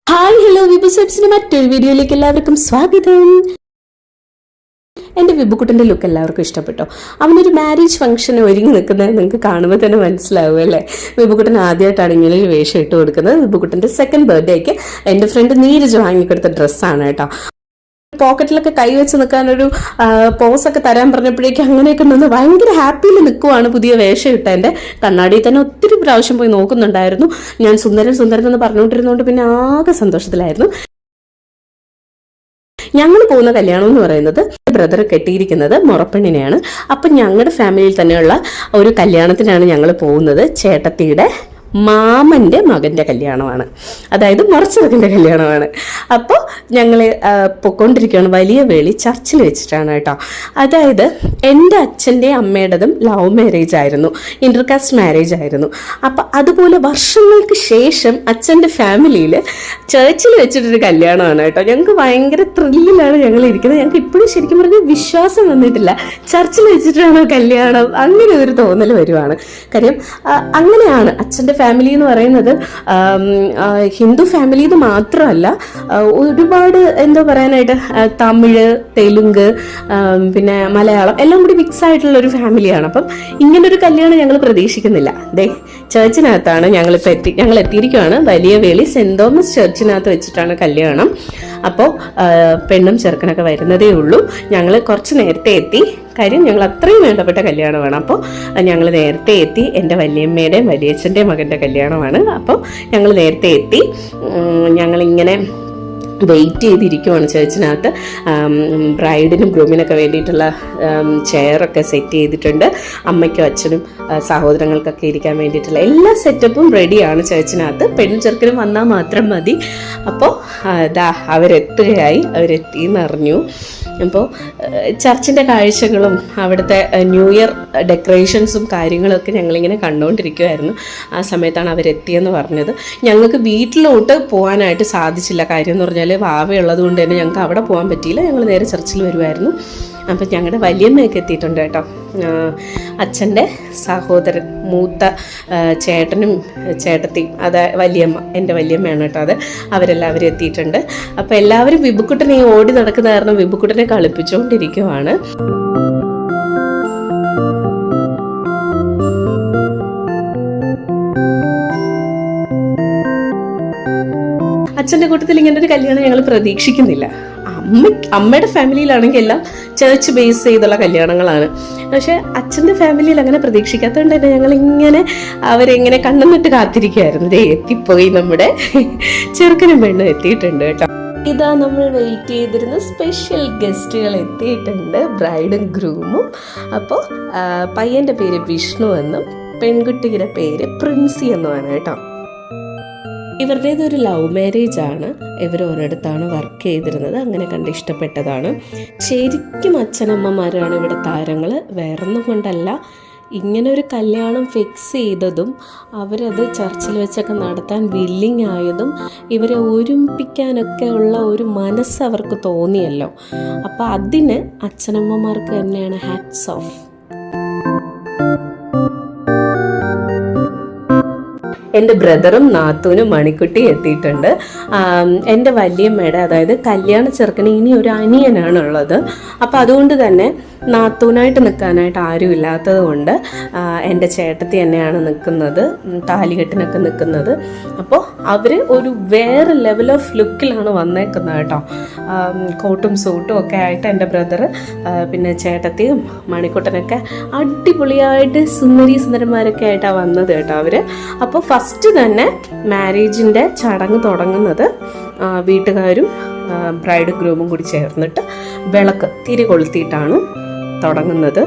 Hi hello Vibu സെബ്സിന്റെ മറ്റൊരു വീഡിയോയിലേക്ക് എല്ലാവർക്കും സ്വാഗതം. എൻ്റെ വിബുക്കുട്ടൻ്റെ ലുക്ക് എല്ലാവർക്കും ഇഷ്ടപ്പെട്ടോ? അവനൊരു മാരേജ് ഫംഗ്ഷന് ഒരുങ്ങി നിൽക്കുന്നത് നിങ്ങൾക്ക് കാണുമ്പോൾ തന്നെ മനസ്സിലാവും അല്ലേ. വിബുക്കുട്ടൻ ആദ്യമായിട്ടാണ് ഇങ്ങനെ ഒരു വേഷം ഇട്ട് കൊടുക്കുന്നത്. വിബുക്കുട്ടൻ്റെ സെക്കൻഡ് ബർത്ത്ഡേക്ക് എൻ്റെ ഫ്രണ്ട് നീരജ് വാങ്ങിക്കൊടുത്ത ഡ്രസ്സാണ് കേട്ടോ. പോക്കറ്റിലൊക്കെ കൈവച്ച് നിൽക്കാനൊരു പോസൊക്കെ തരാൻ പറഞ്ഞപ്പോഴേക്കും അങ്ങനെയൊക്കെ നിന്ന് ഭയങ്കര ഹാപ്പിയിൽ നിൽക്കുവാണ്. പുതിയ വേഷം ഇട്ടതിൻ്റെ കണ്ണാടിയിൽ തന്നെ ഒത്തിരി പ്രാവശ്യം പോയി നോക്കുന്നുണ്ടായിരുന്നു. ഞാൻ സുന്ദരൻ സുന്ദരൻ എന്ന് പറഞ്ഞുകൊണ്ടിരുന്നതുകൊണ്ട് പിന്നെ ആകെ സന്തോഷത്തിലായിരുന്നു. ഞങ്ങൾ പോകുന്ന കല്യാണം എന്ന് പറയുന്നത് ബ്രദർ കെട്ടിയിരിക്കുന്നത് മുറപ്പെണ്ണിനെയാണ്. അപ്പം ഞങ്ങളുടെ ഫാമിലിയിൽ തന്നെയുള്ള ഒരു കല്യാണത്തിനാണ് ഞങ്ങൾ പോകുന്നത്. ചേട്ടത്തിയുടെ മാമൻ്റെ മകൻ്റെ കല്യാണമാണ്, അതായത് മുറച്ചെറുക്കൻ്റെ കല്യാണമാണ്. അപ്പോൾ ഞങ്ങൾ പൊയ്ക്കൊണ്ടിരിക്കുകയാണ്. വലിയ വേളി ചർച്ചിൽ വെച്ചിട്ടാണ് കേട്ടോ. അതായത് എൻ്റെ അച്ഛൻ്റെ അമ്മയുടേതും ലവ് മാരേജ് ആയിരുന്നു, ഇൻ്റർകാസ്റ്റ് മാരേജ് ആയിരുന്നു. അപ്പം അതുപോലെ വർഷങ്ങൾക്ക് ശേഷം അച്ഛൻ്റെ ഫാമിലിയിൽ ചർച്ചിൽ വെച്ചിട്ടൊരു കല്യാണമാണ് കേട്ടോ. ഞങ്ങൾക്ക് ഭയങ്കര ത്രില്ലിലാണ് ഞങ്ങൾ ഇരിക്കുന്നത്. ഞങ്ങൾക്ക് ഇപ്പോഴും ശരിക്കും പറഞ്ഞാൽ വിശ്വാസം വന്നിട്ടില്ല, ചർച്ചിൽ വെച്ചിട്ടാണോ കല്യാണം, അങ്ങനെ ഒരു തോന്നൽ വരുവാണ്. കാര്യം അങ്ങനെയാണ് അച്ഛൻ്റെ ഫാമിലി എന്ന് പറയുന്നത്. ഹിന്ദു ഫാമിലി എന്ന് മാത്രമല്ല, ഒരുപാട് എന്താ പറയാനായിട്ട് തമിഴ്, തെലുങ്ക്, പിന്നെ മലയാളം എല്ലാം കൂടി മിക്സ് ആയിട്ടുള്ള ഒരു ഫാമിലിയാണ്. അപ്പം ഇങ്ങനൊരു കല്യാണം ഞങ്ങൾ പ്രതീക്ഷിക്കുന്നില്ല. ചർച്ചിനകത്താണ് ഞങ്ങൾ എത്തിയിരിക്കുകയാണ്. വലിയ വേളി സെന്റ് തോമസ് ചർച്ചിനകത്ത് വെച്ചിട്ടാണ് കല്യാണം. അപ്പോൾ പെണ്ണും ചെറുക്കനൊക്കെ വരുന്നതേ ഉള്ളൂ. ഞങ്ങൾ കുറച്ച് നേരത്തെ എത്തി. കാര്യം ഞങ്ങൾ അത്രയും വേണ്ടപ്പെട്ട കല്യാണമാണ്. അപ്പോൾ ഞങ്ങൾ നേരത്തെ എത്തി. എൻ്റെ വല്യമ്മയുടെയും വലിയച്ഛൻ്റെയും മകൻ്റെ കല്യാണമാണ്. അപ്പോൾ ഞങ്ങൾ നേരത്തെ എത്തി. ഞങ്ങളിങ്ങനെ വെയിറ്റ് ചെയ്തിരിക്കുവാണ് ചർച്ചിനകത്ത്. ബ്രൈഡിനും ഗ്രൂമിനൊക്കെ വേണ്ടിയിട്ടുള്ള ചെയറൊക്കെ സെറ്റ് ചെയ്തിട്ടുണ്ട്. അമ്മയ്ക്കും അച്ഛനും സഹോദരങ്ങൾക്കൊക്കെ ഇരിക്കാൻ വേണ്ടിയിട്ടുള്ള എല്ലാ സെറ്റപ്പും റെഡിയാണ് ചർച്ചിനകത്ത്. പെണ്ണും ചെറുക്കനും വന്നാൽ മാത്രം മതി. അപ്പോൾ അവരെത്തിയെന്ന് അറിഞ്ഞു. അപ്പോൾ ചർച്ചിൻ്റെ കാഴ്ചകളും അവിടുത്തെ ന്യൂ ഇയർ ഡെക്കറേഷൻസും കാര്യങ്ങളൊക്കെ ഞങ്ങളിങ്ങനെ കണ്ടുകൊണ്ടിരിക്കുമായിരുന്നു. ആ സമയത്താണ് അവരെത്തിയെന്ന് പറഞ്ഞത്. ഞങ്ങൾക്ക് വീട്ടിലോട്ട് പോകാനായിട്ട് സാധിച്ചില്ല. കാര്യം എന്ന് പറഞ്ഞാൽ വാവയുള്ളത് കൊണ്ട് തന്നെ ഞങ്ങൾക്ക് അവിടെ പോകാൻ പറ്റിയില്ല. ഞങ്ങൾ നേരെ ചർച്ചിൽ വരുമായിരുന്നു. അപ്പം ഞങ്ങളുടെ വല്യമ്മയൊക്കെ എത്തിയിട്ടുണ്ട് കേട്ടോ. അച്ഛൻ്റെ സഹോദരൻ, മൂത്ത ചേട്ടനും ചേട്ടത്തിയും, വല്യമ്മ, എൻ്റെ വല്യമ്മയാണ് കേട്ടോ അത്. അവരെല്ലാവരും എത്തിയിട്ടുണ്ട്. അപ്പോൾ എല്ലാവരും വിബുക്കുട്ടനെ ഓടി നടക്കുന്ന കാരണം വിബുക്കുട്ടനെ കളിപ്പിച്ചുകൊണ്ടിരിക്കുവാണ്. അച്ഛൻ്റെ കൂട്ടത്തിൽ ഇങ്ങനെ ഒരു കല്യാണം ഞങ്ങൾ പ്രതീക്ഷിക്കുന്നില്ല. അമ്മയുടെ ഫാമിലിയിലാണെങ്കിൽ എല്ലാം ചർച്ച് ബേസ് ചെയ്തുള്ള കല്യാണങ്ങളാണ്. പക്ഷെ അച്ഛൻ്റെ ഫാമിലിയിൽ അങ്ങനെ പ്രതീക്ഷിക്കാത്തതുകൊണ്ട് തന്നെ ഞങ്ങളിങ്ങനെ അവരെങ്ങനെ കണ്ണുന്നിട്ട് കാത്തിരിക്കുമായിരുന്നു. എത്തിപ്പോയി, നമ്മുടെ ചെറുക്കനും പെണ്ണും എത്തിയിട്ടുണ്ട് കേട്ടോ. ഇതാ നമ്മൾ വെയിറ്റ് ചെയ്തിരുന്ന സ്പെഷ്യൽ ഗസ്റ്റുകൾ എത്തിയിട്ടുണ്ട്, ബ്രൈഡും ഗ്രൂമും. അപ്പോൾ പയ്യൻ്റെ പേര് വിഷ്ണു എന്നും പെൺകുട്ടിയുടെ പേര് പ്രിൻസി എന്നുമാണ് കേട്ടോ. ഇവരുടേതൊരു ലവ് മാരേജ് ആണ്. ഇവർ ഒരിടത്താണ് വർക്ക് ചെയ്തിരുന്നത്. അങ്ങനെ കണ്ട് ഇഷ്ടപ്പെട്ടതാണ്. ശരിക്കും അച്ഛനമ്മമാരാണ് ഇവിടെ താരങ്ങൾ. വേറൊന്നും കൊണ്ടല്ല, ഇങ്ങനെ ഒരു കല്യാണം ഫിക്സ് ചെയ്തതും അവരത് ചർച്ചിൽ വെച്ചൊക്കെ നടത്താൻ വില്ലിങ് ആയതും ഇവരെ ഒരുമിപ്പിക്കാനൊക്കെ ഉള്ള ഒരു മനസ്സ് അവർക്ക് തോന്നിയല്ലോ. അപ്പം അതിന് അച്ഛനമ്മമാർക്ക് തന്നെയാണ് ഹാറ്റ്സ് ഓഫ്. എൻ്റെ ബ്രദറും നാത്തൂനും മണിക്കുട്ടി എത്തിയിട്ടുണ്ട്. എൻ്റെ വല്യമ്മയുടെ, അതായത് കല്യാണ ചെറുക്കന് ഇനി ഒരു അനിയനാണുള്ളത്. അപ്പോൾ അതുകൊണ്ട് തന്നെ നാത്തൂനായിട്ട് നിൽക്കാനായിട്ട് ആരും ഇല്ലാത്തത് കൊണ്ട് എൻ്റെ ചേട്ടത്തി തന്നെയാണ് നിൽക്കുന്നത്, താലികെട്ടിനൊക്കെ നിൽക്കുന്നത്. അപ്പോൾ അവർ ഒരു വേറെ ലെവൽ ഓഫ് ലുക്കിലാണ് വന്നേക്കുന്നത് കേട്ടോ. കോട്ടും സൂട്ടും ഒക്കെ ആയിട്ട് എൻ്റെ ബ്രദർ, പിന്നെ ചേട്ടത്തിയും മണിക്കുട്ടനൊക്കെ അടിപൊളിയായിട്ട് സുന്ദരന്മാരൊക്കെ ആയിട്ടാണ് വന്നത് കേട്ടോ അവർ. അപ്പോൾ ഫസ്റ്റ് തന്നെ മാരേജിൻ്റെ ചടങ്ങ് തുടങ്ങുന്നത് വീട്ടുകാരും ബ്രൈഡ് ഗ്രൂമും കൂടി ചേർന്നിട്ട് വിളക്ക് തിരി കൊളുത്തിയിട്ടാണ് തുടങ്ങുന്നത്.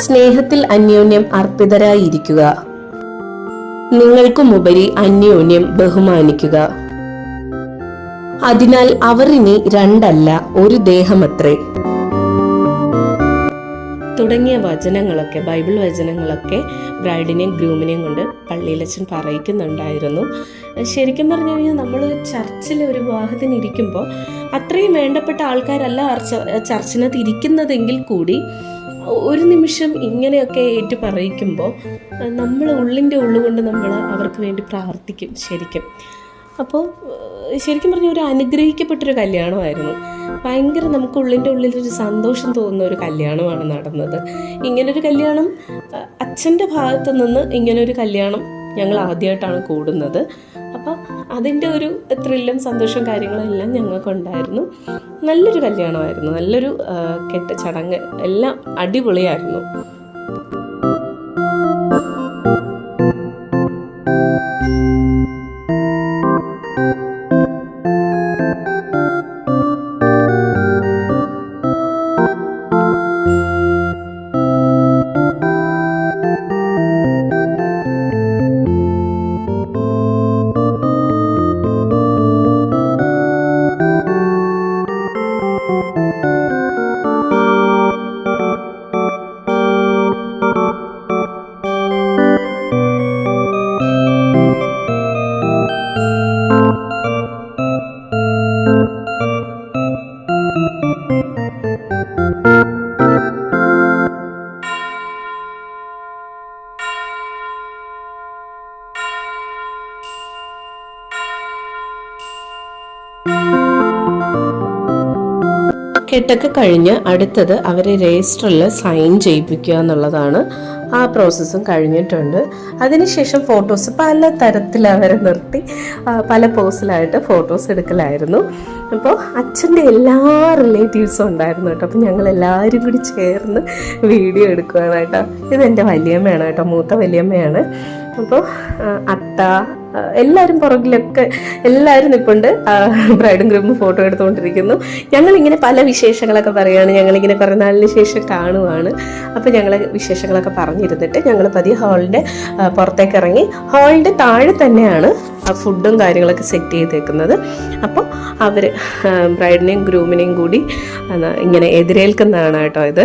സ്നേഹത്തിൽ അന്യോന്യം അർപ്പിതരായിരിക്കുക. നിങ്ങൾക്കുമുപരി അന്യോന്യം ബഹുമാനിക്കുക. അതിനാൽ അവർ ഇനി രണ്ടല്ല, ഒരു ദേഹമത്രേ. തുടങ്ങിയ വചനങ്ങളൊക്കെ, ബൈബിൾ വചനങ്ങളൊക്കെ ബ്രൈഡിനെയും ഗ്രൂമിനെയും കൊണ്ട് പള്ളിയിലച്ഛൻ പറയിക്കുന്നുണ്ടായിരുന്നു. ശരിക്കും പറഞ്ഞു കഴിഞ്ഞാൽ നമ്മൾ ചർച്ചിൽ ഒരു വിവാഹത്തിന് ഇരിക്കുമ്പോൾ അത്രയും വേണ്ടപ്പെട്ട ആൾക്കാരല്ല ചർച്ചിനകത്ത് ഇരിക്കുന്നതെങ്കിൽ കൂടി ഒരു നിമിഷം ഇങ്ങനെയൊക്കെ ഏറ്റു പറയിക്കുമ്പോൾ നമ്മൾ ഉള്ളിൻ്റെ ഉള്ളുകൊണ്ട് നമ്മൾ അവർക്ക് വേണ്ടി പ്രാർത്ഥിക്കും ശരിക്കും. അപ്പോൾ ശരിക്കും പറഞ്ഞാൽ ഒരു അനുഗ്രഹിക്കപ്പെട്ടൊരു കല്യാണമായിരുന്നു. ഭയങ്കര നമുക്ക് ഉള്ളിൻ്റെ ഉള്ളിലൊരു സന്തോഷം തോന്നുന്ന ഒരു കല്യാണമാണ് നടന്നത്. ഇങ്ങനൊരു കല്യാണം അച്ഛൻ്റെ ഭാഗത്തു നിന്ന് ഇങ്ങനൊരു കല്യാണം ഞങ്ങൾ ആദ്യമായിട്ടാണ് കൂടുന്നത്. അപ്പം അതിൻ്റെ ഒരു ത്രില്ലും സന്തോഷവും കാര്യങ്ങളും എല്ലാം ഞങ്ങൾക്കുണ്ടായിരുന്നു. നല്ലൊരു കല്യാണമായിരുന്നു, നല്ലൊരു കെട്ട് ചടങ്ങ് എല്ലാം അടിപൊളിയായിരുന്നു. കെട്ടൊക്കെ കഴിഞ്ഞ് അടുത്തത് അവരെ രജിസ്റ്ററിൽ സൈൻ ചെയ്യിപ്പിക്കുക എന്നുള്ളതാണ്. ആ പ്രോസസ്സും കഴിഞ്ഞിട്ടുണ്ട്. അതിനുശേഷം ഫോട്ടോസ് പല തരത്തിൽ അവരെ നിർത്തി പല പോസിലായിട്ട് ഫോട്ടോസ് എടുക്കലായിരുന്നു. അപ്പോൾ അച്ഛൻ്റെ എല്ലാ റിലേറ്റീവ്സും ഉണ്ടായിരുന്നു കേട്ടോ. അപ്പോൾ ഞങ്ങൾ എല്ലാവരും കൂടി ചേർന്ന് വീഡിയോ എടുക്കുകയാണ് കേട്ടോ. ഇതെൻ്റെ വലിയമ്മയാണ് കേട്ടോ, മൂത്ത വലിയമ്മയാണ്. അപ്പോൾ അത്ത എല്ലാവരും പുറകിലൊക്കെ എല്ലാവരും നിൽപ്പുണ്ട്. ബ്രൈഡും ഗ്രൂമും ഫോട്ടോ എടുത്തുകൊണ്ടിരിക്കുന്നു. ഞങ്ങളിങ്ങനെ പല വിശേഷങ്ങളൊക്കെ പറയുകയാണ്. ഞങ്ങളിങ്ങനെ കുറേ നാളിന് ശേഷം കാണുവാണ്. അപ്പോൾ ഞങ്ങൾ വിശേഷങ്ങളൊക്കെ പറഞ്ഞിരുന്നിട്ട് ഞങ്ങൾ പതിയെ ഹാളിൻ്റെ പുറത്തേക്ക് ഇറങ്ങി. ഹാളിൻ്റെ താഴെ തന്നെയാണ് ഫുഡും കാര്യങ്ങളൊക്കെ സെറ്റ് ചെയ്തേക്കുന്നത്. അപ്പോൾ അവർ ബ്രൈഡിനെയും ഗ്രൂമിനെയും കൂടി ഇങ്ങനെ എതിരേൽക്കുന്നതാണ് കേട്ടോ ഇത്.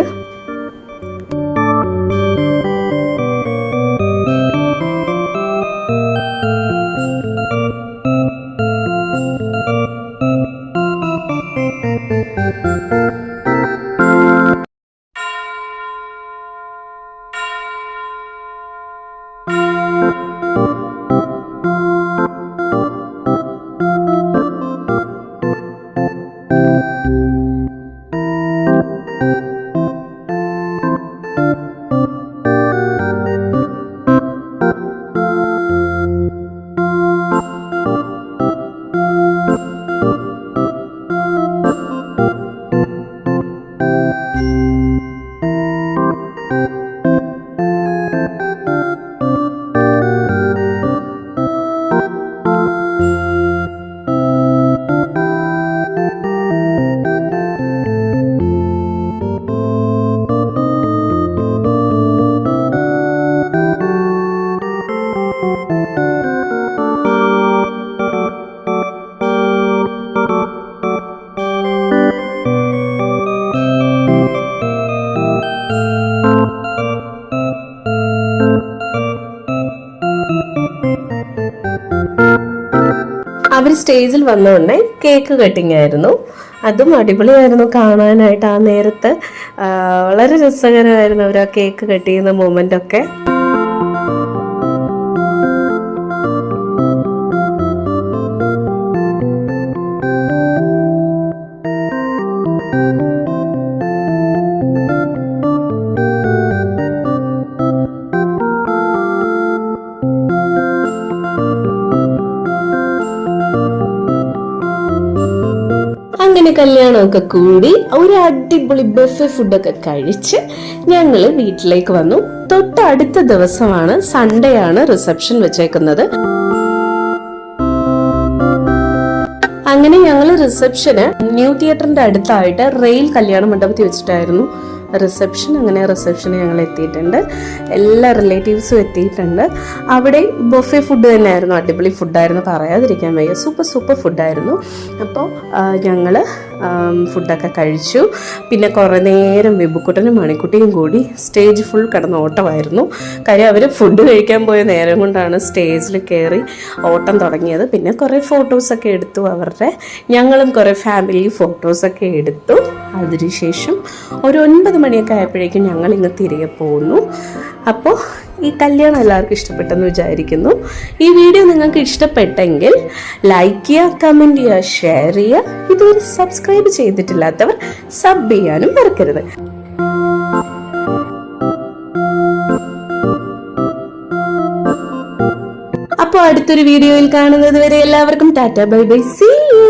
അവർ സ്റ്റേജിൽ വന്നോണ്ടേ കേക്ക് കട്ടിങ് ആയിരുന്നു. അതും അടിപൊളിയായിരുന്നു കാണാനായിട്ട്. ആ നേരത്ത് വളരെ രസകരമായിരുന്നു അവർ ആ കേക്ക് കട്ട് ചെയ്യുന്ന മൊമെന്റ് ഒക്കെ. അങ്ങനെ കല്യാണമൊക്കെ കൂടി ഒരു അടിപൊളി ബഫെ ഫുഡൊക്കെ കഴിച്ച് ഞങ്ങൾ വീട്ടിലേക്ക് വന്നു. തൊട്ടടുത്ത ദിവസമാണ്, സൺഡേ ആണ് റിസപ്ഷൻ വെച്ചേക്കുന്നത്. അങ്ങനെ ഞങ്ങൾ റിസപ്ഷന് ന്യൂ തിയേറ്ററിന്റെ അടുത്തായിട്ട് റെയിൽ കല്യാണ മണ്ഡപത്തിൽ വെച്ചിട്ടായിരുന്നു റിസപ്ഷന് ഞങ്ങൾ എത്തിയിട്ടുണ്ട്. എല്ലാ റിലേറ്റീവ്സും എത്തിയിട്ടുണ്ട്. അവിടെ ബൊഫെ ഫുഡ് തന്നെയായിരുന്നു, അടിപൊളി ഫുഡായിരുന്നു, പറയാതിരിക്കാൻ വയ്യ. സൂപ്പർ ഫുഡായിരുന്നു. അപ്പോൾ ഞങ്ങൾ ഫുഡൊക്കെ കഴിച്ചു. പിന്നെ കുറേ നേരം വിബുക്കുട്ടനും മണിക്കുട്ടിയും കൂടി സ്റ്റേജ് ഫുൾ കിടന്ന് ഓട്ടമായിരുന്നു. കാര്യം അവർ ഫുഡ് കഴിക്കാൻ പോയ നേരം കൊണ്ടാണ് സ്റ്റേജിൽ കയറി ഓട്ടം തുടങ്ങിയത്. പിന്നെ കുറേ ഫോട്ടോസൊക്കെ എടുത്തു അവരുടെ. ഞങ്ങളും കുറേ ഫാമിലി ഫോട്ടോസൊക്കെ എടുത്തു. അതിനുശേഷം ഒരു 9 മണിയൊക്കെ ആയപ്പോഴേക്കും ഞങ്ങൾ ഇങ്ങ് തിരികെ പോകുന്നു. അപ്പോൾ ഈ കല്യാണം എല്ലാവർക്കും ഇഷ്ടപ്പെട്ടെന്ന് വിചാരിക്കുന്നു. ഈ വീഡിയോ നിങ്ങൾക്ക് ഇഷ്ടപ്പെട്ടെങ്കിൽ ലൈക്ക് ചെയ്യുക, കമൻറ്റ് ചെയ്യുക, ഷെയർ ചെയ്യുക. ഇതുവരെ സബ്സ്ക്രൈബ് ചെയ്തിട്ടില്ലാത്തവർ സബ് ചെയ്യാനും മറക്കരുത്. അപ്പോൾ അടുത്തൊരു വീഡിയോയിൽ കാണുന്നത് വരെ എല്ലാവർക്കും tata bye bye, see U.